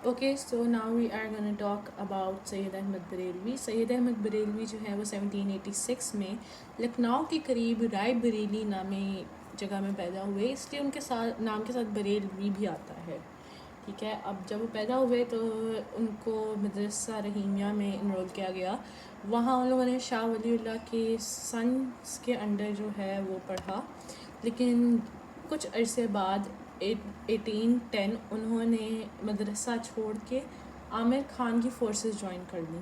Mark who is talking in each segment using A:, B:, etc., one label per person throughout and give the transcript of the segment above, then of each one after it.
A: Okay so now we are gonna talk about Syed Ahmad Barelvi. Syed Ahmad Barelvi جو ہے وہ 1786 میں لکھنؤ کے قریب رائے بریلی نامی جگہ میں پیدا ہوئے. اس لیے ان کے ساتھ نام کے ساتھ بریلوی بھی آتا ہے. ٹھیک ہے. اب جب وہ پیدا ہوئے تو ان کو مدرسہ رحیمیہ میں انرول کیا گیا. وہاں ان لوگوں نے شاہ ولی اللہ کے سنس کے انڈر جو ہے وہ پڑھا. لیکن کچھ عرصے بعد 1810 انہوں نے مدرسہ چھوڑ کے عامر خان کی فورسز جوائن کر لیں.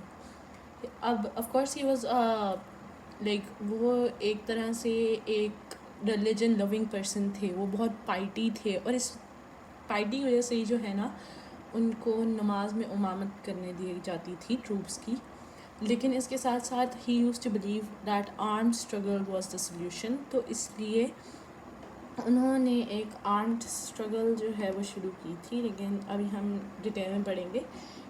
A: اب of course he was like وہ ایک طرح سے ایک ریلیجن لونگ پرسن تھے. وہ بہت پائٹی تھے اور اس پائٹی کی وجہ سے ہی جو ہے نا ان کو نماز میں امامت کرنے دی جاتی تھی ٹروپس کی. لیکن اس کے ساتھ ساتھ ہی used to believe that armed struggle was the solution. تو اس لیے انہوں نے ایک آرمڈ اسٹرگل جو ہے وہ شروع کی تھی. لیکن ابھی ہم ڈیٹیل میں پڑھیں گے.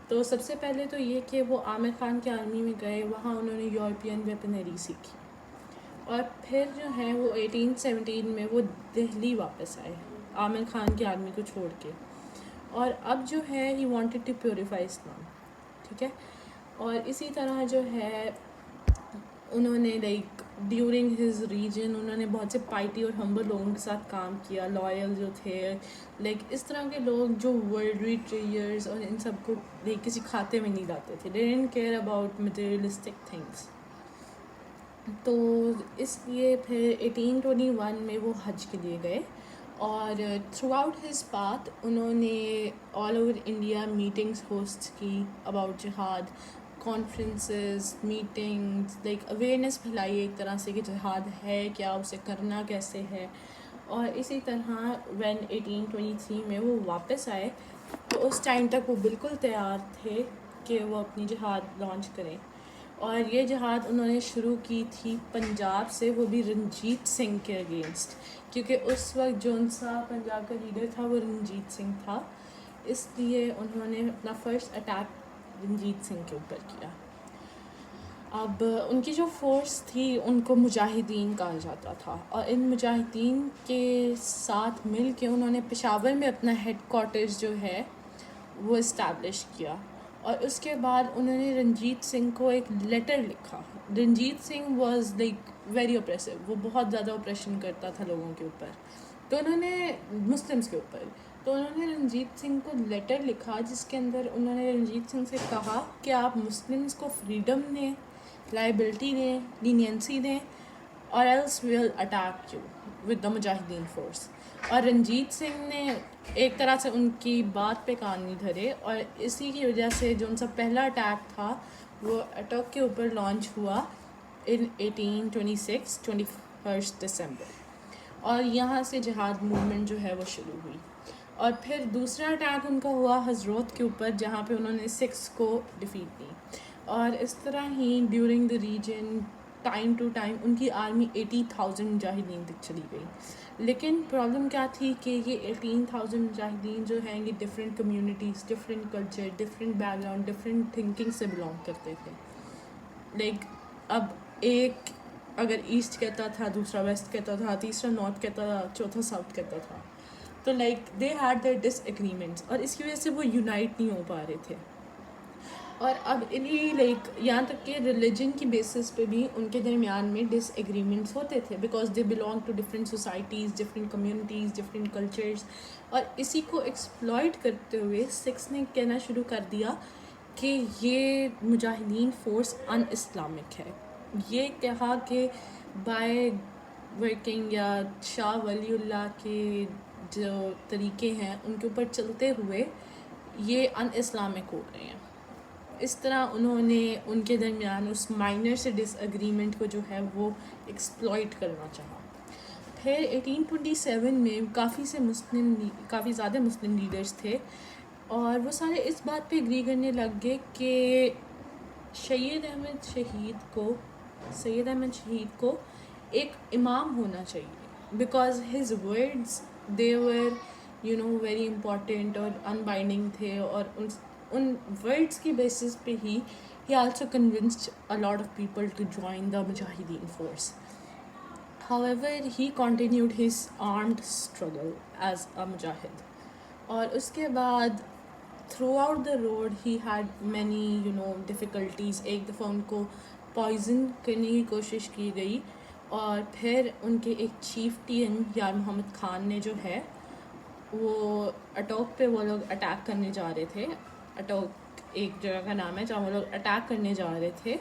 A: تو سب سے پہلے تو یہ کہ وہ عامر خان کی آرمی میں گئے. وہاں انہوں نے یورپین ویپنری سیکھی اور پھر جو ہے وہ 1817 میں وہ دہلی واپس آئے عامر خان کی آرمی کو چھوڑ کے. اور اب جو ہے ہی وانٹیڈ ٹو پیوریفائی اسلام. ٹھیک ہے. اور اسی طرح جو ہے انہوں نے لائک ڈیورنگ ہز ریجن انہوں نے بہت سے پائٹی اور ہمبل لوگوں کے ساتھ کام کیا. لائل جو تھے لائک اس طرح کے لوگ جو ورلڈلی ٹریئرز اور ان سب کو لائک کسی کھاتے میں نہیں لاتے تھے. They didn't care about materialistic things. تو اس لیے پھر 1821 میں وہ حج کے لیے گئے. اور تھرو آؤٹ ہز پاتھ انہوں نے all over India meetings host کی اباؤٹ جہاد. کانفرنسز میٹنگس لائک اویئرنیس پھیلائی ایک طرح سے کہ جہاد ہے کیا, اسے کرنا کیسے ہے. اور اسی طرح وین 1823 میں وہ واپس آئے تو اس ٹائم تک وہ بالکل تیار تھے کہ وہ اپنی جہاد لانچ کریں. اور یہ جہاد انہوں نے شروع کی تھی پنجاب سے, وہ بھی رنجیت سنگھ کے اگینسٹ, کیونکہ اس وقت جون سا پنجاب کا لیڈر تھا وہ رنجیت سنگھ تھا. اس لیے انہوں نے اپنا فرسٹ اٹیک رنجیت سنگھ کے اوپر کیا. اب ان کی جو فورس تھی ان کو مجاہدین کہا جاتا تھا. اور ان مجاہدین کے ساتھ مل کے انہوں نے پشاور میں اپنا ہیڈ کوارٹرز جو ہے وہ اسٹیبلش کیا. اور اس کے بعد انہوں نے رنجیت سنگھ کو ایک لیٹر لکھا. Ranjit Singh was like very oppressive. وہ بہت زیادہ اوپریشن کرتا تھا لوگوں کے اوپر, تو انہوں نے مسلمس کے اوپر. تو انہوں نے رنجیت سنگھ کو لیٹر لکھا جس کے اندر انہوں نے رنجیت سنگھ سے کہا کہ آپ مسلمس کو فریڈم دیں, لائبلٹی دیں, لینینسی دیں, اور else will attack you with the مجاہدین فورس. اور رنجیت سنگھ نے ایک طرح سے ان کی بات پہ کان نہیں دھرے, اور اسی کی وجہ سے جو ان سا پہلا اٹیک تھا وہ اٹک کے اوپر لانچ ہوا ان 1826 21 دسمبر. اور یہاں سے جہاد موومنٹ جو ہے وہ شروع ہوئی. اور پھر دوسرا اٹیک ان کا ہوا حضرت کے اوپر جہاں پہ انہوں نے 6 کو ڈیفیٹ کی. اور اس طرح ہی during the reign time to time ان کی آرمی 80,000 مجاہدین تک چلی گئی. لیکن پرابلم کیا تھی کہ یہ 18,000 مجاہدین جو ہیں یہ different communities, different culture, different back ground, different thinking سے بلانگ کرتے تھے. لائک اب ایک اگر ایسٹ کہتا تھا, دوسرا ویسٹ کہتا تھا, تیسرا نارتھ کہتا تھا, چوتھا ساؤتھ کہتا تھا. تو like they had their disagreements, اور اس کی وجہ سے وہ یونائٹ نہیں ہو پا رہے تھے. اور اب انہیں لائک یہاں تک کہ ریلیجن کی بیسس پہ بھی ان کے درمیان میں ڈس ایگریمنٹس ہوتے تھے, because they belong to different societies, different communities, different cultures. اور اسی کو ایکسپلائٹ کرتے ہوئے سکس نے کہنا شروع کر دیا کہ یہ مجاہدین فورس ان اسلامک ہے. یہ کہا کہ بائی ورکنگ یا شاہ ولی اللہ کے جو طریقے ہیں ان کے اوپر چلتے ہوئے یہ ان اسلامک ہو گئے ہیں. اس طرح انہوں نے ان کے درمیان اس مائنر سے ڈس ایگریمنٹ کو جو ہے وہ ایکسپلائٹ کرنا چاہا. پھر 1827 میں کافی زیادہ مسلم لیڈرز تھے, اور وہ سارے اس بات پہ اگری کرنے لگ گئے کہ سید احمد شہید کو ایک امام ہونا چاہیے, because his words they were very important اور ان بائنڈنگ تھے. اور ان ورڈس کی بیسس پہ he also convinced a lot of people to join the مجاہدین force. However, he continued his armed struggle as a mujahid. اور اس کے بعد through out the road he had many difficulties. ایک دفعہ ان کو پوائزن کرنے کی کوشش کی گئی, اور پھر ان کے ایک چیف ٹیم یار محمد خان نے جو ہے وہ اٹوک پہ وہ لوگ اٹیک کرنے جا رہے تھے. اٹوک ایک جگہ کا نام ہے جہاں وہ لوگ اٹیک کرنے جا رہے تھے,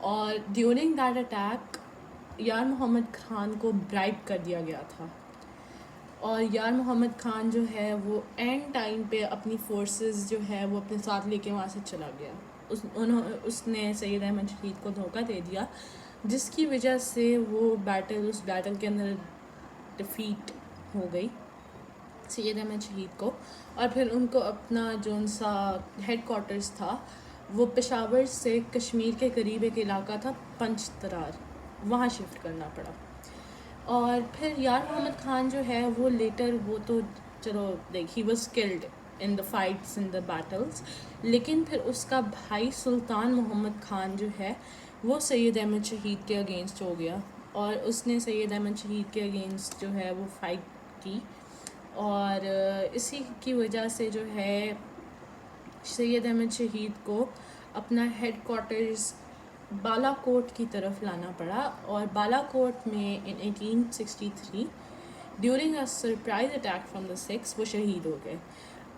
A: اور ڈیورنگ دیٹ اٹیک یار محمد خان کو برائب کر دیا گیا تھا. اور یار محمد خان جو ہے وہ اینڈ ٹائم پہ اپنی فورسز جو ہے وہ اپنے ساتھ لے کے وہاں سے چلا گیا. اس نے سید احمد شہید کو دھوکہ دے دیا, جس کی وجہ سے وہ اس بیٹل کے اندر ڈیفیٹ ہو گئی سید احمد شہید کو. اور پھر ان کو اپنا جو ان سا ہیڈ کوارٹرز تھا وہ پشاور سے کشمیر کے قریب ایک علاقہ تھا پنج ترار, وہاں شفٹ کرنا پڑا. اور پھر یار محمد خان جو ہے وہ لیٹر وہ تو چلو he was killed in the fights in the battles, لیکن پھر اس کا بھائی سلطان محمد خان جو ہے وہ سید احمد شہید کے اگینسٹ ہو گیا, اور اس نے سید احمد شہید کے اگینسٹ جو ہے وہ فائٹ کی. اور اسی کی وجہ سے جو ہے سید احمد شہید کو اپنا ہیڈ کوارٹرز بالا کوٹ کی طرف لانا پڑا. اور بالا کوٹ میں ان 1863 during a surprise attack from the six وہ شہید ہو گئے.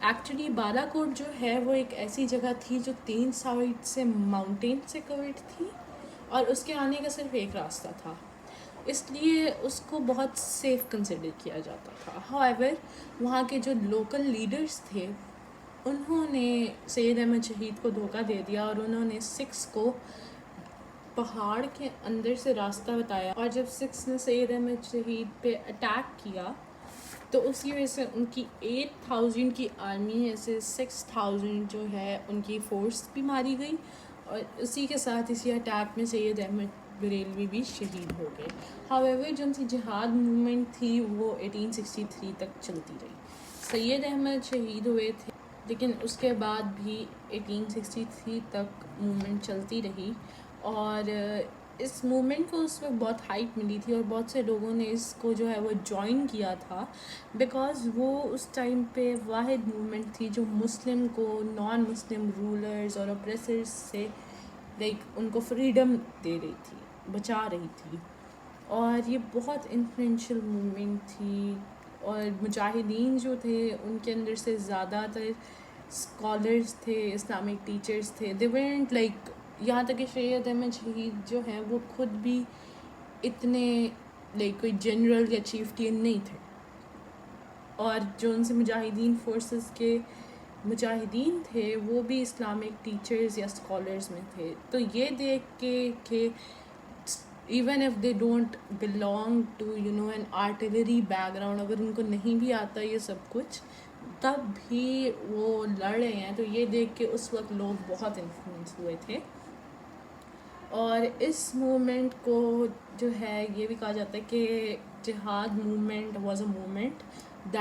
A: ایکچولی بالا کوٹ جو ہے وہ ایک ایسی جگہ تھی جو 3 سائڈ سے ماؤنٹین سے کورڈ تھی, اور اس کے آنے کا صرف ایک راستہ تھا, اس لیے اس کو بہت سیف کنسیڈر کیا جاتا تھا. ہاؤیور وہاں کے جو لوکل لیڈرز تھے انہوں نے سید احمد شہید کو دھوکہ دے دیا, اور انہوں نے سکس کو پہاڑ کے اندر سے راستہ بتایا. اور جب سکس نے سید احمد شہید پہ اٹیک کیا تو اس کی وجہ سے ان کی 8000 کی آرمی میں سے 6000 جو ہے ان کی فورس بھی ماری گئی, اور اسی کے ساتھ اسی اٹیک میں سید احمد بریلوی بھی شہید ہو گئے. ہاؤیور جو ان کی جہاد موومنٹ تھی وہ 1863 تک چلتی رہی. سید احمد شہید ہوئے تھے لیکن اس کے بعد بھی 1863 تک موومنٹ چلتی رہی, اور اس موومنٹ کو اس وقت بہت ہائپ ملی تھی, اور بہت سے لوگوں نے اس کو جو ہے وہ جوائن کیا تھا, بیکاز وہ اس ٹائم پہ واحد موومنٹ تھی جو مسلم کو نان مسلم رولرز اور اپریسرز سے ان کو فریڈم دے رہی تھی, بچا رہی تھی. اور یہ بہت انفلوئنشیل موومنٹ تھی, اور مجاہدین جو تھے ان کے اندر سے زیادہ تر اسکالرز تھے, اسلامک ٹیچرز تھے. دے وینٹ لائک یہاں تک کہ سید احمد شہید جو ہیں وہ خود بھی اتنے کوئی جنرل یا چیف ٹیم نہیں تھے, اور جو ان سے مجاہدین فورسز کے مجاہدین تھے وہ بھی اسلامک ٹیچرز یا اسکالرز میں تھے. تو یہ دیکھ کے کہ even if they don't belong to an artillery background, اگر ان کو نہیں بھی آتا یہ سب کچھ تب بھی وہ لڑ رہے ہیں, تو یہ دیکھ کے اس وقت لوگ بہت انفلوئنس ہوئے تھے. اور اس موومنٹ کو جو ہے یہ بھی کہا جاتا ہے کہ جہاد movement was a movement that